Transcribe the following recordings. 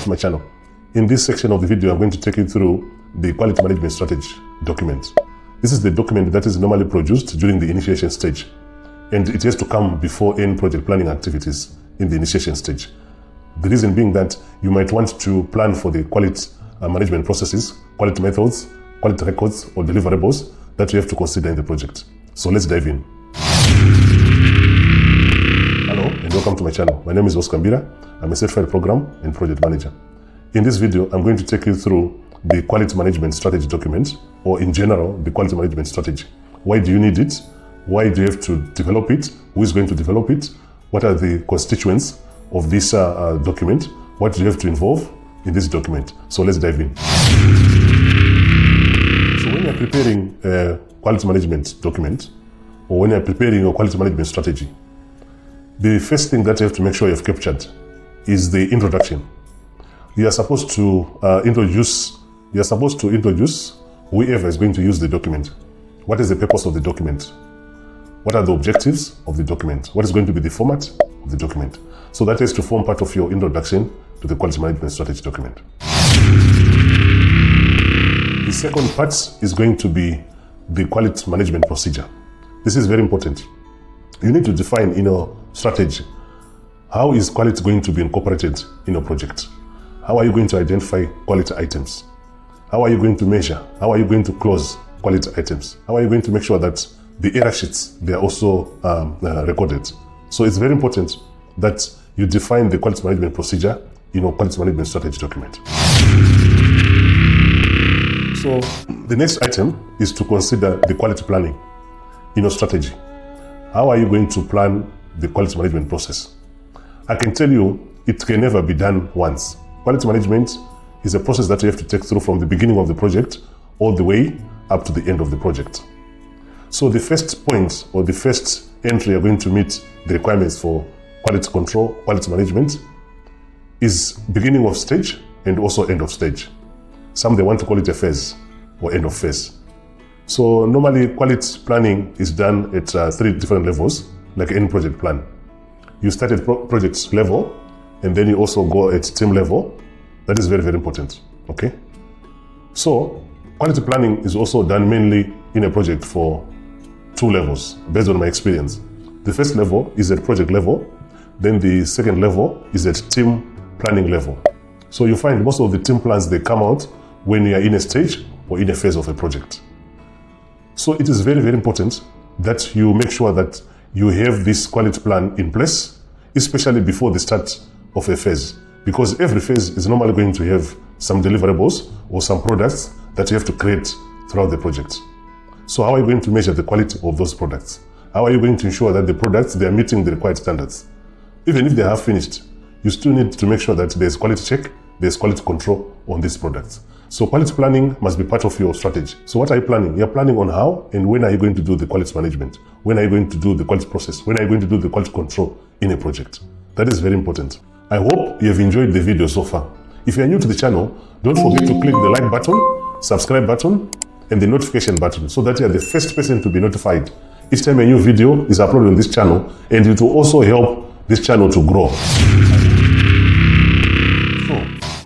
to my channel. In this section of the video, I'm going to take you through the quality management strategy document. This is the document that is normally produced during the initiation stage, and it has to come before any project planning activities in the initiation stage. The reason being that you might want to plan for the quality management processes, quality methods, quality records, or deliverables that you have to consider in the project. So let's dive in. Hello and welcome to my channel. My name is Oscar Mbira. I'm a certified program and project manager. In this video, I'm going to take you through the quality management strategy document, or in general, the quality management strategy. Why do you need it? Why do you have to develop it? Who is going to develop it? What are the constituents of this document? What do you have to involve in this document? So let's dive in. So when you're preparing a quality management document, or when you're preparing your quality management strategy, the first thing that you have to make sure you've captured is the introduction. You are supposed to introduce whoever is going to use the document. What is the purpose of the document? What are the objectives of the document? What is going to be the format of the document? So that is to form part of your introduction to the quality management strategy document. The second part is going to be the quality management procedure. This is very important. You need to define in your strategy, how is quality going to be incorporated in your project? How are you going to identify quality items? How are you going to measure? How are you going to close quality items? How are you going to make sure that the error sheets, they are also recorded? So it's very important that you define the quality management procedure in your quality management strategy document. So the next item is to consider the quality planning in your strategy. How are you going to plan the quality management process? I can tell you it can never be done once. Quality management is a process that you have to take through from the beginning of the project all the way up to the end of the project. So the first point, or the first entry you're going to meet the requirements for quality control, quality management, is beginning of stage and also end of stage. Some they want to call it a phase or end of phase. So normally quality planning is done at 3 different levels, like any project plan. You start at project level, and then you also go at team level. That is very, very important, okay? So quality planning is also done mainly in a project for 2 levels, based on my experience. The first level is at project level, then the second level is at team planning level. So you find most of the team plans, they come out when you are in a stage or in a phase of a project. So it is very, very important that you make sure that you have this quality plan in place, especially before the start of a phase, because every phase is normally going to have some deliverables or some products that you have to create throughout the project. So how are you going to measure the quality of those products? How are you going to ensure that the products, they are meeting the required standards? Even if they have finished, you still need to make sure that there's quality check, there's quality control on these products. So quality planning must be part of your strategy. So what are you planning? You're planning on how and when are you going to do the quality management? When are you going to do the quality process? When are you going to do the quality control in a project? That is very important. I hope you have enjoyed the video so far. If you are new to the channel, don't forget to click the like button, subscribe button, and the notification button so that you are the first person to be notified each time a new video is uploaded on this channel, and it will also help this channel to grow.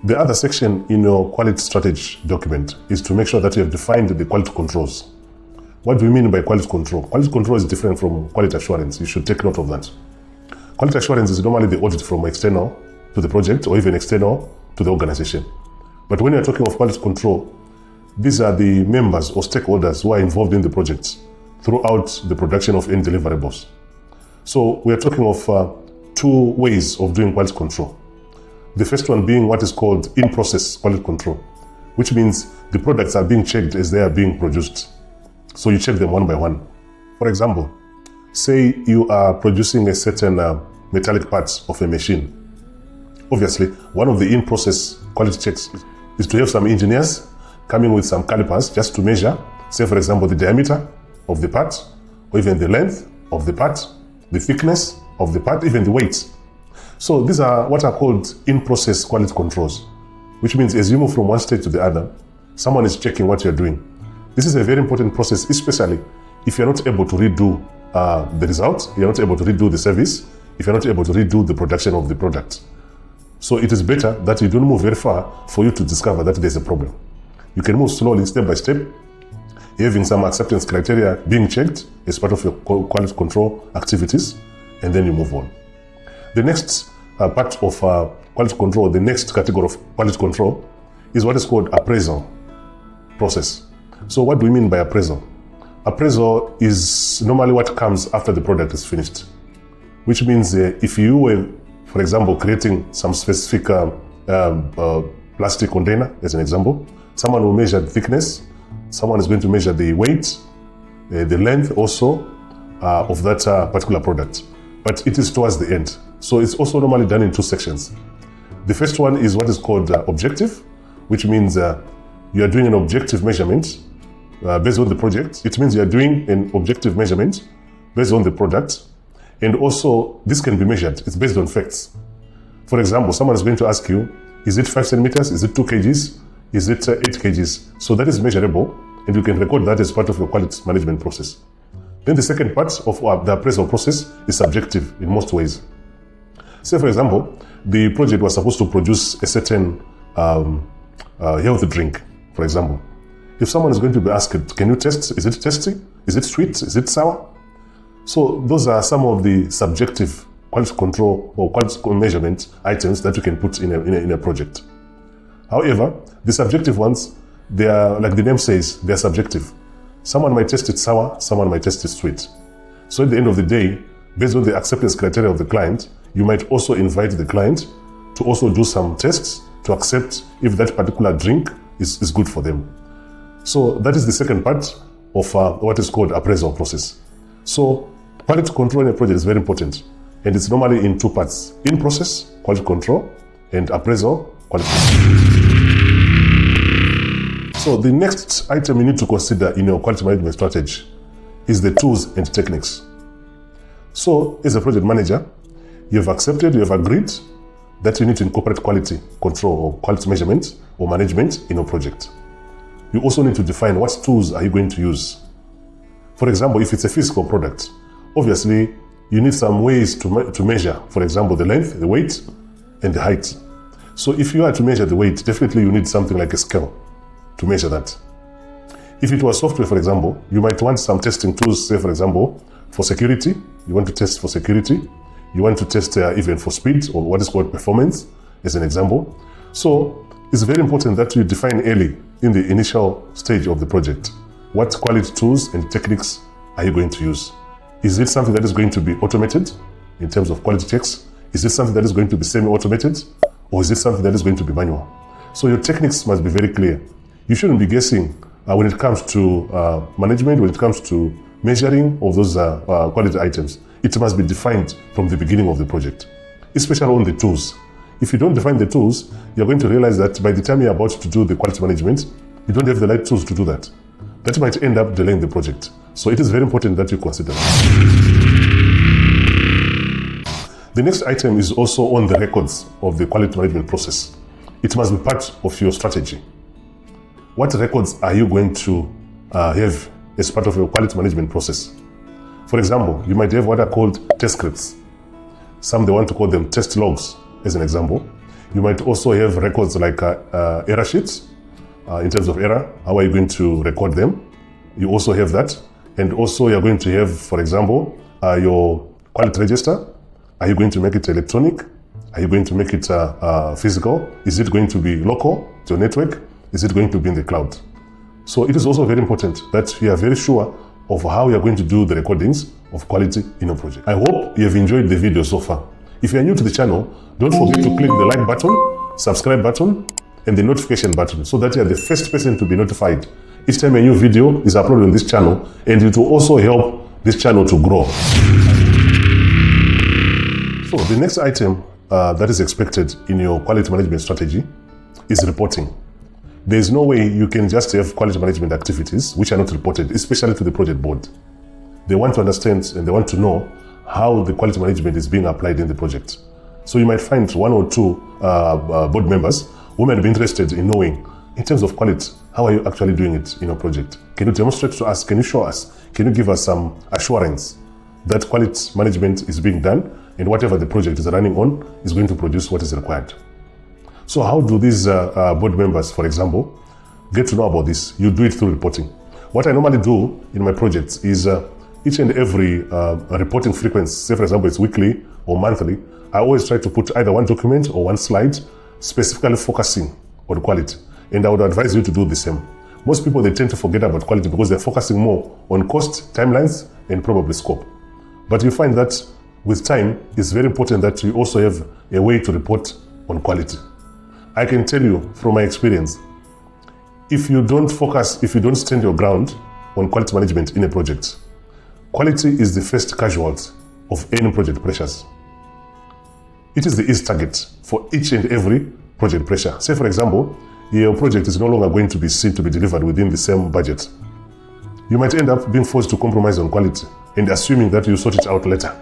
The other section in your quality strategy document is to make sure that you have defined the quality controls. What do we mean by quality control? Quality control is different from quality assurance. You should take note of that. Quality assurance is normally the audit from external to the project, or even external to the organization. But when you're talking of quality control, these are the members or stakeholders who are involved in the project throughout the production of any deliverables. So we are talking of 2 ways of doing quality control. The first one being what is called in-process quality control, which means the products are being checked as they are being produced. So you check them one by one. For example, say you are producing a certain metallic parts of a machine. Obviously, one of the in-process quality checks is to have some engineers coming with some calipers just to measure, say for example, the diameter of the part, or even the length of the part, the thickness of the part, even the weight. So these are what are called in-process quality controls, which means as you move from one stage to the other, someone is checking what you're doing. This is a very important process, especially if you're not able to redo the result, you're not able to redo the service, if you're not able to redo the production of the product. So it is better that you don't move very far for you to discover that there's a problem. You can move slowly, step by step, having some acceptance criteria being checked as part of your quality control activities, and then you move on. The next part of quality control, the next category of quality control is what is called appraisal process. So what do we mean by appraisal? Appraisal is normally what comes after the product is finished, which means if you were, for example, creating some specific plastic container, as an example, someone will measure the thickness, someone is going to measure the weight, the length also of that particular product. But it is towards the end. So it's also normally done in two sections. The first one is what is called objective, which means you are doing an objective measurement based on the project. It means you are doing an objective measurement based on the product. And also, this can be measured. It's based on facts. For example, someone is going to ask you, is it 5 centimeters? Is it 2 kgs? Is it 8 kgs? So that is measurable, and you can record that as part of your quality management process. Then the second part of the appraisal process is subjective in most ways. Say, for example, the project was supposed to produce a certain healthy drink, for example. If someone is going to be asked, can you test? Is it tasty? Is it sweet? Is it sour? So those are some of the subjective quality control or quality measurement items that you can put in a project. However, the subjective ones, they are, like the name says, they are subjective. Someone might test it sour, someone might test it sweet. So at the end of the day, based on the acceptance criteria of the client, you might also invite the client to also do some tests to accept if that particular drink is good for them. So that is the second part of what is called appraisal process. So quality control in a project is very important, and it's normally in two parts: in process, quality control, and appraisal, quality control. So the next item you need to consider in your quality management strategy is the tools and techniques. So as a project manager, you have accepted, you have agreed that you need to incorporate quality control or quality measurement or management in your project. You also need to define what tools are you going to use. For example, if it's a physical product, obviously you need some ways to measure, for example, the length, the weight, and the height. So if you are to measure the weight, definitely you need something like a scale to measure that. If it was software, for example, you might want some testing tools, say, for example, for security. You want to test for security. You want to test even for speed or what is called performance, as an example. So it's very important that you define early in the initial stage of the project what quality tools and techniques are you going to use. Is it something that is going to be automated in terms of quality checks? Is it something that is going to be semi-automated? Or is it something that is going to be manual? So your techniques must be very clear. You shouldn't be guessing when it comes to management, when it comes to measuring of those quality items. It must be defined from the beginning of the project, especially on the tools. If you don't define the tools, you're going to realize that by the time you're about to do the quality management, you don't have the right tools to do that. That might end up delaying the project. So it is very important that you consider that. The next item is also on the records of the quality management process. It must be part of your strategy. What records are you going to have as part of your quality management process? For example, you might have what are called test scripts. Some they want to call them test logs, as an example. You might also have records like error sheets. In terms of error, how are you going to record them? You also have that. And also you're going to have, for example, your quality register. Are you going to make it electronic? Are you going to make it physical? Is it going to be local to your network? Is it going to be in the cloud? So it is also very important that you are very sure of how you are going to do the recordings of quality in your project. I hope you have enjoyed the video so far. If you are new to the channel, don't forget to click the like button, subscribe button, and the notification button so that you are the first person to be notified each time a new video is uploaded on this channel, and it will also help this channel to grow. So the next item that is expected in your quality management strategy is reporting. There is no way you can just have quality management activities which are not reported, especially to the project board. They want to understand and they want to know how the quality management is being applied in the project. So you might find one or two board members who might be interested in knowing, in terms of quality, how are you actually doing it in your project? Can you demonstrate to us? Can you show us? Can you give us some assurance that quality management is being done and whatever the project is running on is going to produce what is required? So how do these board members, for example, get to know about this? You do it through reporting. What I normally do in my projects is each and every reporting frequency, say for example it's weekly or monthly, I always try to put either one document or one slide specifically focusing on quality. And I would advise you to do the same. Most people, they tend to forget about quality because they're focusing more on cost, timelines, and probably scope. But you find that with time, it's very important that you also have a way to report on quality. I can tell you from my experience, if you don't stand your ground on quality management in a project, quality is the first casualty of any project pressures. It is the easy target for each and every project pressure. Say for example, your project is no longer going to be seen to be delivered within the same budget. You might end up being forced to compromise on quality and assuming that you sort it out later.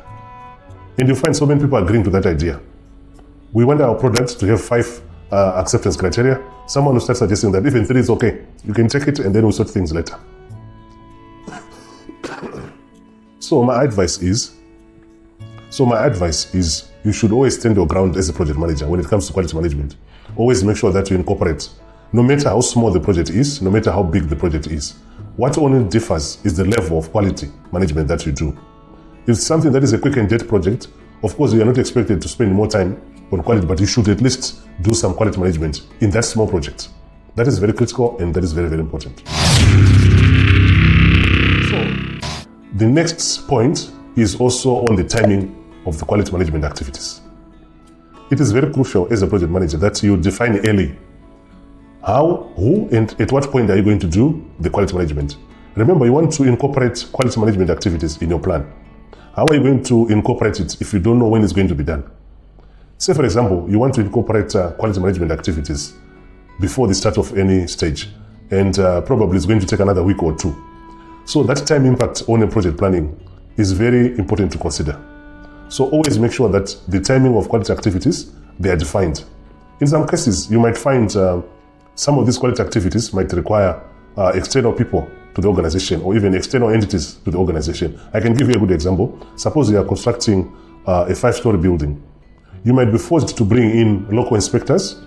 And you find so many people agreeing to that idea. We want our product to have 5 acceptance criteria. Someone will start suggesting that even 3 is okay. You can take it and then we'll sort things later. So my advice is you should always stand your ground as a project manager when it comes to quality management. Always make sure that you incorporate, no matter how small the project is, no matter how big the project is. What only differs is the level of quality management that you do. If it's something that is a quick and dirty project, of course you are not expected to spend more time on quality, but you should at least do some quality management in that small project. That is very critical and that is very, very important. So, the next point is also on the timing of the quality management activities. It is very crucial as a project manager that you define early how, who, and at what point are you going to do the quality management. Remember, you want to incorporate quality management activities in your plan. How are you going to incorporate it if you don't know when it's going to be done? Say, for example, you want to incorporate quality management activities before the start of any stage, and probably it's going to take another week or 2. So that time impact on a project planning is very important to consider. So always make sure that the timing of quality activities, they are defined. In some cases, you might find some of these quality activities might require external people to the organization or even external entities to the organization. I can give you a good example. Suppose you are constructing a 5-story building. You might be forced to bring in local inspectors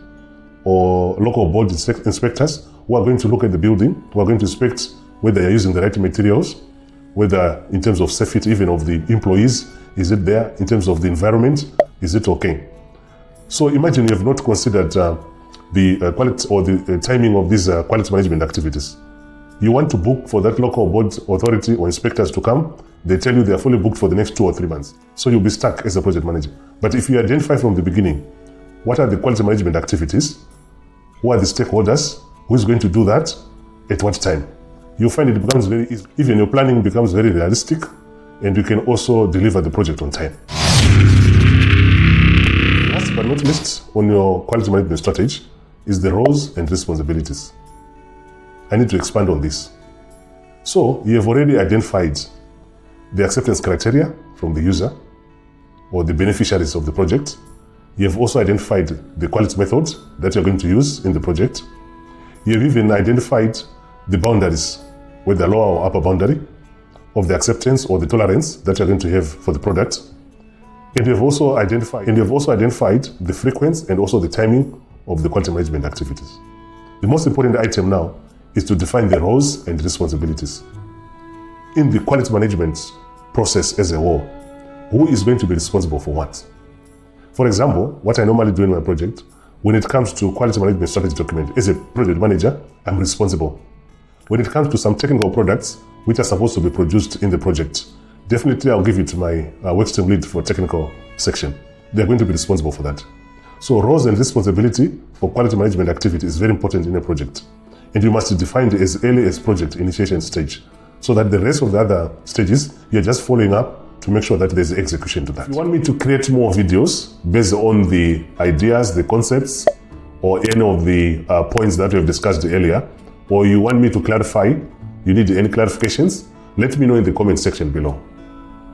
or local board inspectors who are going to look at the building, who are going to inspect whether you're using the right materials, whether in terms of safety even of the employees, is it there? In terms of the environment, is it okay? So imagine you have not considered the quality or the timing of these quality management activities. You want to book for that local board authority or inspectors to come, they tell you they are fully booked for the next 2 or 3 months. So you'll be stuck as a project manager. But if you identify from the beginning, what are the quality management activities? Who are the stakeholders? Who is going to do that? At what time? You'll find it becomes very easy. Even your planning becomes very realistic, and you can also deliver the project on time. Last but not least, on your quality management strategy is the roles and responsibilities. I need to expand on this. So you have already identified the acceptance criteria from the user or the beneficiaries of the project. You have also identified the quality methods that you're going to use in the project. You have even identified the boundaries, whether lower or upper boundary of the acceptance or the tolerance that you're going to have for the product. And you have also identified the frequency and also the timing of the quality management activities. The most important item now is to define the roles and responsibilities. In the quality management process as a whole, who is going to be responsible for what? For example, what I normally do in my project, when it comes to quality management strategy document, as a project manager, I'm responsible. When it comes to some technical products which are supposed to be produced in the project, definitely I'll give it to my workstream lead for technical section. They're going to be responsible for that. So roles and responsibility for quality management activity is very important in a project. And you must define it as early as project initiation stage, so that the rest of the other stages, you're just following up to make sure that there's execution to that. If you want me to create more videos based on the ideas, the concepts, or any of the points that we have discussed earlier, or you want me to clarify, you need any clarifications, let me know in the comment section below.